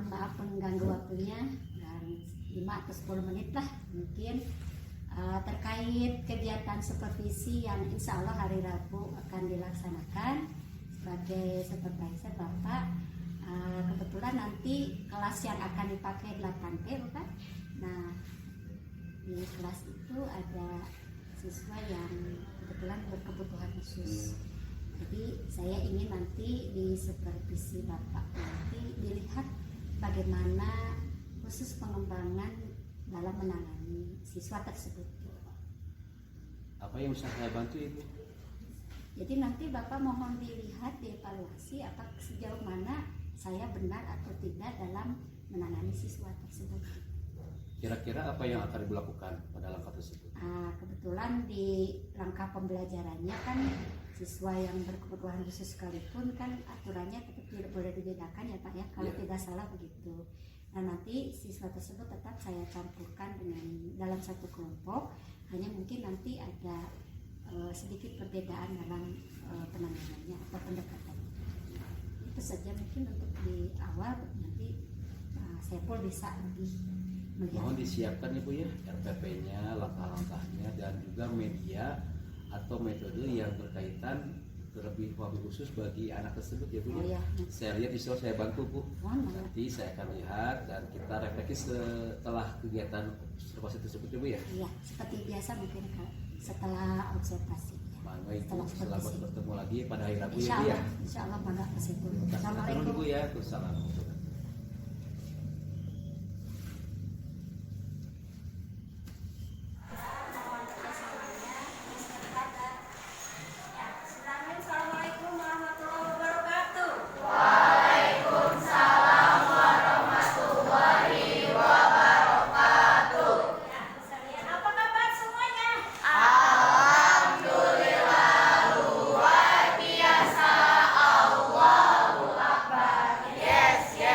mohon maaf mengganggu waktunya dan 5 atau 10 menit lah mungkin terkait kegiatan supervisi yang insya Allah hari Rabu akan dilaksanakan sebagai supervisor Bapak. Kebetulan nanti kelas yang akan dipakai 8P Bapak. Nah di kelas itu ada siswa yang kebetulan berkebutuhan khusus. Jadi saya ingin nanti di supervisi Bapak nanti dilihat bagaimana khusus pengembangan dalam menangani siswa tersebut. Apa yang bisa saya bantu Ibu? Jadi nanti Bapak mohon dilihat, dievaluasi apa sejauh mana saya benar atau tidak dalam menangani siswa tersebut. Kira-kira apa yang akan dilakukan pada langkah tersebut? Kebetulan di langkah pembelajarannya kan siswa yang berkebutuhan khusus sekalipun kan aturannya tetap tidak boleh dibedakan ya Pak ya, kalau tidak salah begitu. Nah nanti siswa tersebut tetap saya campurkan dengan dalam satu kelompok, hanya mungkin nanti ada sedikit perbedaan dalam penanganannya atau pendekatannya. Itu saja mungkin untuk di awal, nanti saya pun bisa lebih melihat. Mohon disiapkan Ibu ya RPP-nya, langkah-langkahnya, dan juga media atau metode yang berkaitan terlebih wabil khusus bagi anak tersebut ya Bu ya. Saya lihat insya Allah saya bantu Bu. Nanti saya akan lihat dan kita refleksi setelah kegiatan observasi tersebut ya Bu ya. Iya, seperti biasa mungkin setelah observasi. Baik Bu, selamat bertemu lagi pada hari Rabu ya Bu ya. Insya Allah bangga kesempul. Assalamualaikum Bu ya. Assalamualaikum. Yes, yes.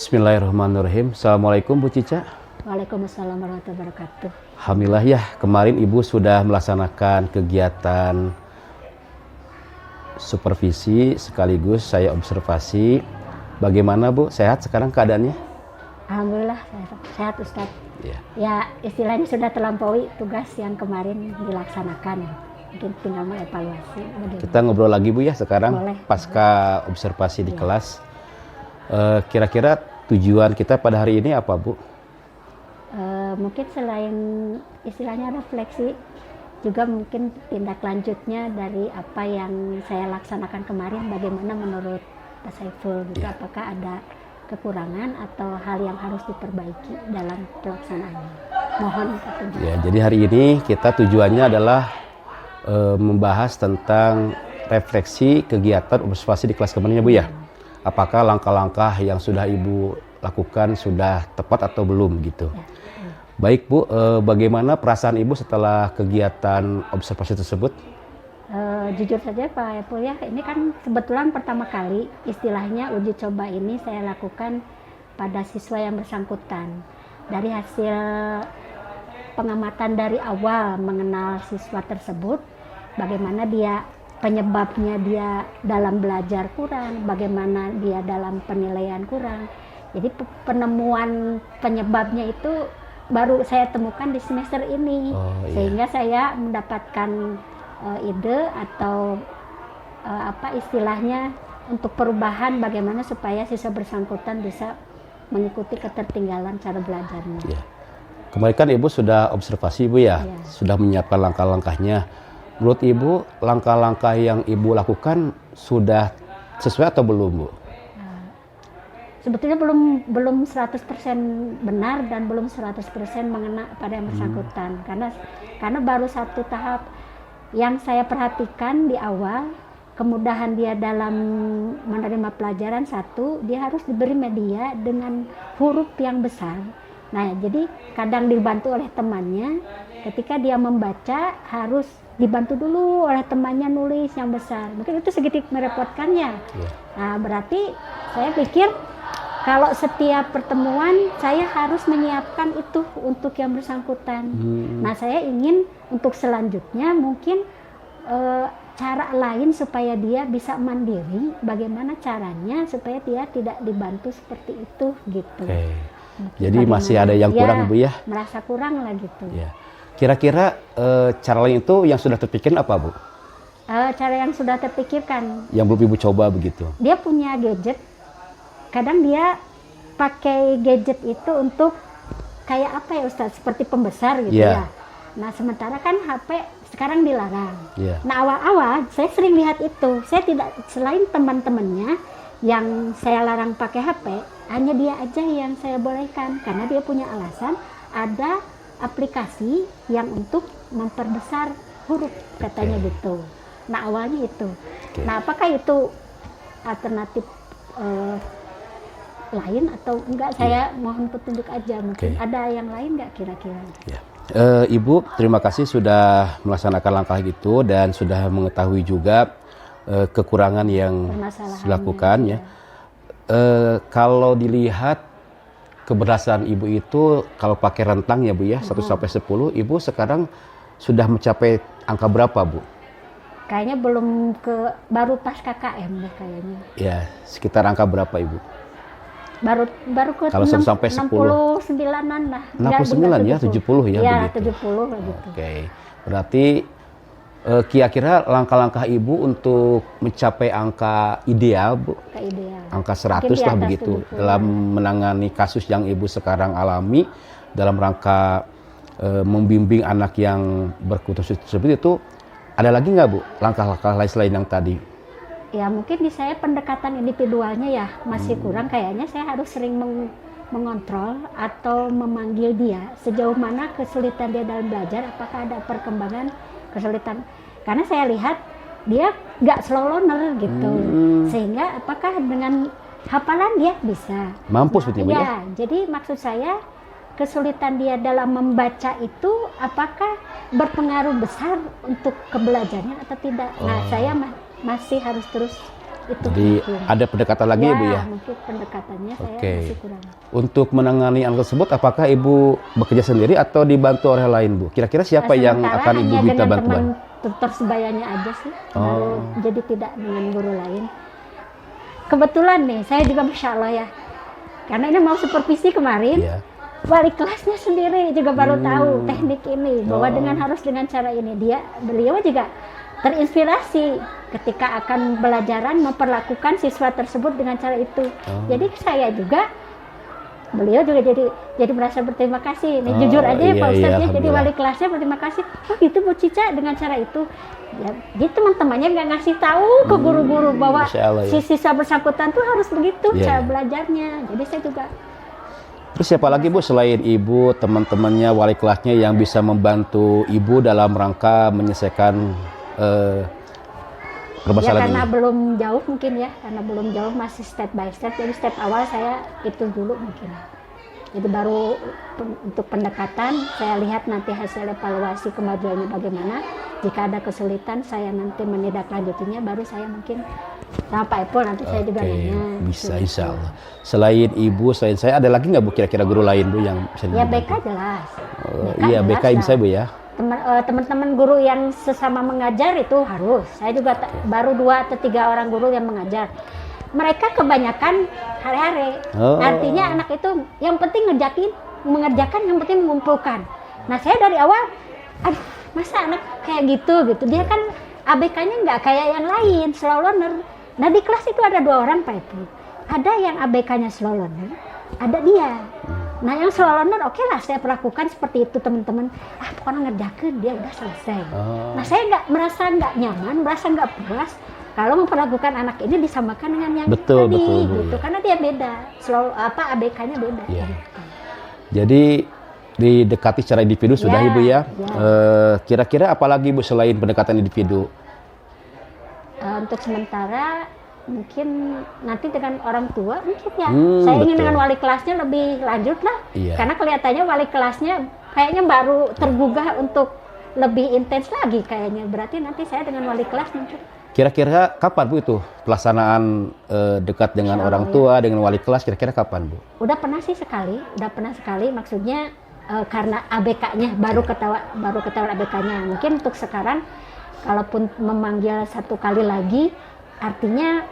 Bismillahirrahmanirrahim. Assalamualaikum Bu Cica. Waalaikumsalam warahmatullahi wabarakatuh. Alhamdulillah ya, kemarin Ibu sudah melaksanakan kegiatan supervisi sekaligus saya observasi. Bagaimana Bu, sehat sekarang keadaannya? Alhamdulillah sehat Ustadz. Ya. Ya istilahnya sudah terlampaui tugas yang kemarin dilaksanakan. Mungkin tinggal mengevaluasi. Kita ngobrol lagi Bu ya sekarang. Boleh. Pasca observasi di kelas. Kira-kira tujuan kita pada hari ini apa Bu? Mungkin selain istilahnya refleksi, juga mungkin tindak lanjutnya dari apa yang saya laksanakan kemarin, bagaimana menurut Pak Saiful gitu, apakah ada kekurangan atau hal yang harus diperbaiki dalam pelaksanaannya. Mohon petunjuk. Ya, jadi hari ini kita tujuannya adalah membahas tentang refleksi kegiatan observasi di kelas kemarin ya Bu ya. Apakah langkah-langkah yang sudah Ibu lakukan sudah tepat atau belum gitu. Ya. Baik Bu, bagaimana perasaan Ibu setelah kegiatan observasi tersebut? Jujur saja Pak Epul ya, ini kan kebetulan pertama kali istilahnya uji coba ini saya lakukan pada siswa yang bersangkutan. Dari hasil pengamatan dari awal mengenal siswa tersebut, bagaimana dia penyebabnya dia dalam belajar kurang, bagaimana dia dalam penilaian kurang. Jadi penemuan penyebabnya itu baru saya temukan di semester ini. Sehingga saya mendapatkan ide atau apa istilahnya untuk perubahan bagaimana supaya siswa bersangkutan bisa mengikuti ketertinggalan cara belajarnya. Ya. Kemarin kan Ibu sudah observasi Bu ya, sudah menyiapkan langkah-langkahnya. Menurut Ibu, langkah-langkah yang Ibu lakukan sudah sesuai atau belum Bu? Sebetulnya belum 100% benar dan belum 100% mengena pada yang bersangkutan. Karena baru satu tahap yang saya perhatikan di awal, kemudahan dia dalam menerima pelajaran. Satu, dia harus diberi media dengan huruf yang besar. Nah, jadi kadang dibantu oleh temannya, ketika dia membaca harus dibantu dulu oleh temannya nulis yang besar. Mungkin itu sedikit merepotkannya. Nah, berarti saya pikir kalau setiap pertemuan saya harus menyiapkan itu untuk yang bersangkutan. Nah, saya ingin untuk selanjutnya mungkin cara lain supaya dia bisa mandiri. Bagaimana caranya supaya dia tidak dibantu seperti itu gitu. Jadi masih ada yang kurang Bu ya? Merasa kurang lah gitu. Ya. Kira-kira cara lain itu yang sudah terpikir apa Bu? Cara yang sudah terpikirkan. Yang belum Ibu coba begitu? Dia punya gadget. Kadang dia pakai gadget itu untuk kayak apa ya Ustaz? Seperti pembesar gitu ya. Nah sementara kan HP sekarang dilarang. Nah awal-awal saya sering lihat itu. Saya tidak, selain teman-temannya yang saya larang pakai HP, hanya dia aja yang saya bolehkan. Karena dia punya alasan ada aplikasi yang untuk memperbesar huruf katanya gitu. Nah awalnya itu. Nah apakah itu alternatif lain atau enggak, saya mohon petunjuk aja. Mungkin ada yang lain enggak kira-kira? Ibu terima kasih sudah melaksanakan langkah itu dan sudah mengetahui juga kekurangan yang dilakukan ya. Kalau dilihat keberhasilan Ibu itu kalau pakai rentang ya Bu ya, 1 sampai 10, Ibu sekarang sudah mencapai angka berapa Bu? Kayaknya baru pas KKM deh kayaknya. Ya, sekitar angka berapa Ibu? Baru ke kalau 1 sampai 10 69-an lah. 69 ya, 70 ya, ya begitu. 70 lah gitu. Berarti kira-kira langkah-langkah Ibu untuk mencapai angka ideal Bu? Angka 100 lah begitu 70. Dalam menangani kasus yang Ibu sekarang alami dalam rangka membimbing anak yang berkebutuhan tersebut, itu ada lagi nggak Bu langkah-langkah lain selain yang tadi? Ya mungkin di saya pendekatan individualnya ya masih kurang. Kayaknya saya harus sering mengontrol atau memanggil dia sejauh mana kesulitan dia dalam belajar, apakah ada perkembangan kesulitan. Karena saya lihat dia nggak slow learner gitu, sehingga apakah dengan hafalan dia bisa mampu seperti itu ya? Jadi maksud saya kesulitan dia dalam membaca itu apakah berpengaruh besar untuk kebelajarannya atau tidak. Nah saya masih harus terus Itu Jadi mungkin. ada pendekatan lagi ya, Bu ya? Mungkin pendekatannya saya Oke. masih kurang. Untuk menangani anak tersebut, apakah Ibu bekerja sendiri atau dibantu orang lain, Bu? Kira-kira siapa yang Sementara akan Ibu hanya minta dengan bantuan? teman tutor sebayanya aja sih. Oh. Jadi tidak dengan guru lain. Kebetulan nih, saya juga Masya Allah ya. Karena ini mau supervisi kemarin, Iya. wali kelasnya sendiri juga baru tahu teknik ini. Bahwa Oh. dengan cara ini. Beliau juga terinspirasi ketika akan belajaran memperlakukan siswa tersebut dengan cara itu. Oh. Jadi saya juga, beliau juga jadi merasa berterima kasih. Ini jujur aja ya iya, Pak Ustadz iya, ya, jadi alhamdulillah. wali kelasnya berterima kasih. Oh gitu Bu Cica dengan cara itu. Ya, jadi teman-temannya nggak ngasih tahu ke guru-guru bahwa Masya Allah, ya. si siswa bersangkutan tuh harus begitu Iya, cara iya. belajarnya. Jadi saya juga Terus siapa lagi Bu selain Ibu, teman-temannya, wali kelasnya yang bisa membantu Ibu dalam rangka menyelesaikan ya permasalahan karena ini? belum jauh mungkin ya, karena belum jauh masih step by step. Jadi step awal saya itu dulu mungkin. Jadi baru untuk pendekatan saya lihat nanti hasil evaluasi kemajuannya bagaimana. Jika ada kesulitan saya nanti menindaklanjutinya, baru saya mungkin sama Pak Epul nanti saya juga Oke, nanya. bisa Gitu. insya Allah. Selain Ibu, selain saya, ada lagi nggak Bu kira-kira guru lain Bu yang bisa Ya dibantu? BK jelas. Iya, jelas BK bisa lah. Bu ya. Teman-teman guru yang sesama mengajar itu harus. Saya juga baru 2 atau 3 orang guru yang mengajar. Mereka kebanyakan hare-hare. Oh. Artinya anak itu yang penting mengerjakan, yang penting mengumpulkan. Nah saya dari awal, aduh masa anak kayak gitu. Dia kan ABK-nya nggak kayak yang lain, slow learner. Nah di kelas itu ada 2 orang Pak Ibu. Ada yang ABK-nya slow learner, ada dia. Nah yang slow learner oke lah saya perlakukan seperti itu teman-teman. Pokoknya ngerjakan dia udah selesai. Oh. Nah saya merasa nggak nyaman, merasa nggak puas kalau memperlakukan anak ini disamakan dengan yang Betul, tadi, betul, Bu, gitu. ya. Karena dia beda, ABK-nya beda. Iya. Gitu. Jadi didekati secara individu sudah Ya, Ibu ya. ya. Kira-kira apalagi Bu selain pendekatan individu? Untuk sementara mungkin nanti dengan orang tua mungkin ya. Saya ingin betul. dengan wali kelasnya lebih lanjut lah. Iya. Karena kelihatannya wali kelasnya kayaknya baru tergugah untuk lebih intens lagi kayaknya. Berarti nanti saya dengan wali kelas mungkin. Kira-kira kapan Bu itu pelaksanaan dekat dengan Insya orang Allah, tua, dengan wali kelas, kira-kira kapan Bu? Udah pernah sekali. Maksudnya karena ABK-nya baru ketahuan ABK-nya. Mungkin untuk sekarang kalaupun memanggil 1 kali lagi, artinya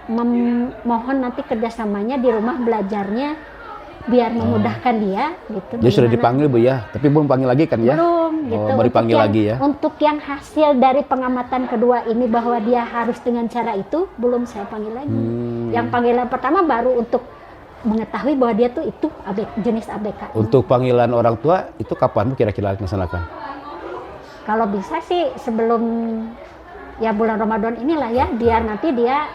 mohon nanti kerjasamanya di rumah belajarnya biar memudahkan dia gitu. Dia sudah Bagaimana? dipanggil Bu ya, tapi belum panggil lagi kan ya? Belum gitu. baru Untuk dipanggil lagi ya? Untuk yang hasil dari pengamatan kedua ini bahwa dia harus dengan cara itu belum saya panggil lagi. Yang panggilan pertama baru untuk mengetahui bahwa dia tuh itu jenis ABK. Untuk panggilan orang tua itu kapan Bu kira-kira dilaksanakan? Kalau bisa sih sebelum ya bulan Ramadan inilah ya, biar nanti dia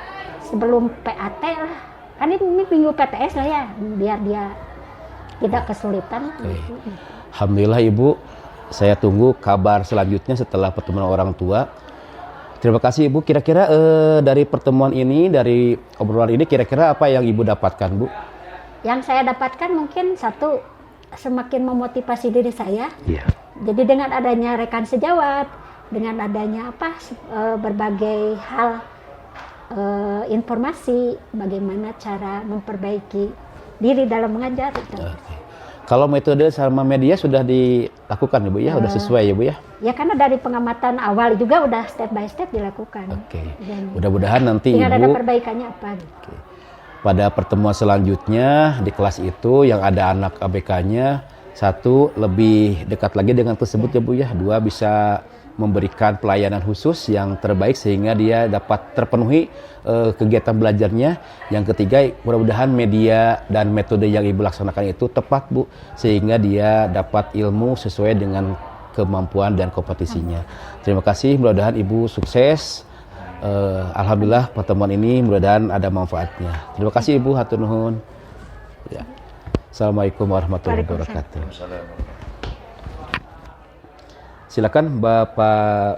sebelum PAT lah. Kan ini minggu PTS lah ya, biar dia tidak kesulitan. Oke. Alhamdulillah Ibu, saya tunggu kabar selanjutnya setelah pertemuan orang tua. Terima kasih Ibu. Kira-kira dari pertemuan ini, dari obrolan ini, kira-kira apa yang Ibu dapatkan Bu? Yang saya dapatkan mungkin satu, semakin memotivasi diri saya. Iya. Jadi dengan adanya rekan sejawat, dengan adanya berbagai hal informasi bagaimana cara memperbaiki diri dalam mengajar itu. Oke. Kalau metode sama media sudah dilakukan Ibu ya, sudah sesuai ya Bu ya? Ya karena dari pengamatan awal juga udah step by step dilakukan. Oke. Dan Mudah-mudahan nanti tinggal ada Ibu perbaikannya apa gitu. pada pertemuan selanjutnya di kelas itu yang ada anak ABK-nya, 1 lebih dekat lagi dengan tersebut ya Bu ya, 2 bisa memberikan pelayanan khusus yang terbaik sehingga dia dapat terpenuhi kegiatan belajarnya. Yang ketiga, mudah-mudahan media dan metode yang Ibu laksanakan itu tepat Bu, sehingga dia dapat ilmu sesuai dengan kemampuan dan kompetisinya. Terima kasih, mudah-mudahan Ibu sukses. Alhamdulillah pertemuan ini mudah-mudahan ada manfaatnya. Terima kasih Ibu, hatur nuhun. Ya. Assalamualaikum warahmatullahi wabarakatuh. Silakan Bapak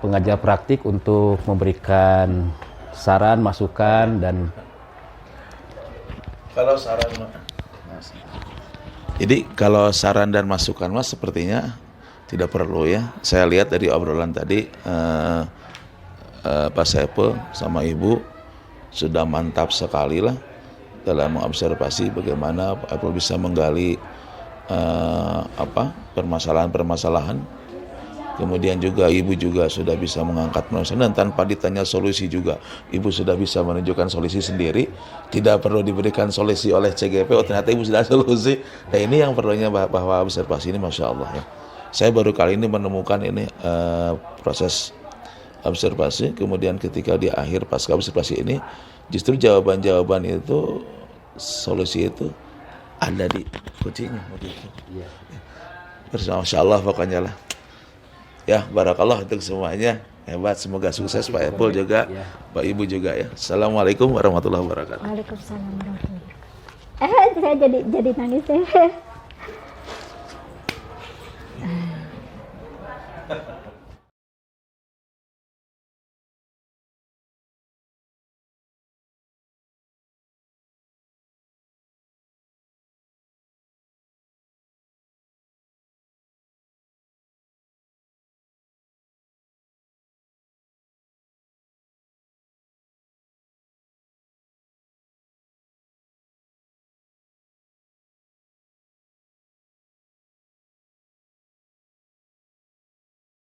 pengajar praktik untuk memberikan saran, masukan, dan kalau saran jadi kalau saran dan masukan Mas sepertinya tidak perlu ya. Saya lihat dari obrolan tadi Pak Saiful sama Ibu sudah mantap sekali lah dalam mengobservasi bagaimana Pak Saiful bisa menggali permasalahan-permasalahan. Kemudian juga Ibu juga sudah bisa mengangkat permasalahan dan tanpa ditanya solusi juga Ibu sudah bisa menunjukkan solusi sendiri, tidak perlu diberikan solusi oleh CGP. Oh ternyata Ibu sudah solusi. Nah ini yang perlunya bahwa observasi ini Masya Allah ya. Saya baru kali ini menemukan ini proses observasi, kemudian ketika di akhir pasca observasi ini justru jawaban-jawaban itu, solusi itu ada di kuncinya begitu. Iya. Masya Allah pokoknya lah. Ya, barakallah untuk semuanya. Hebat, semoga sukses Pak Saiful juga, Pak Ibu juga ya. Assalamualaikum warahmatullahi wabarakatuh. Waalaikumsalam warahmatullahi wabarakatuh. Saya jadi nangis ya.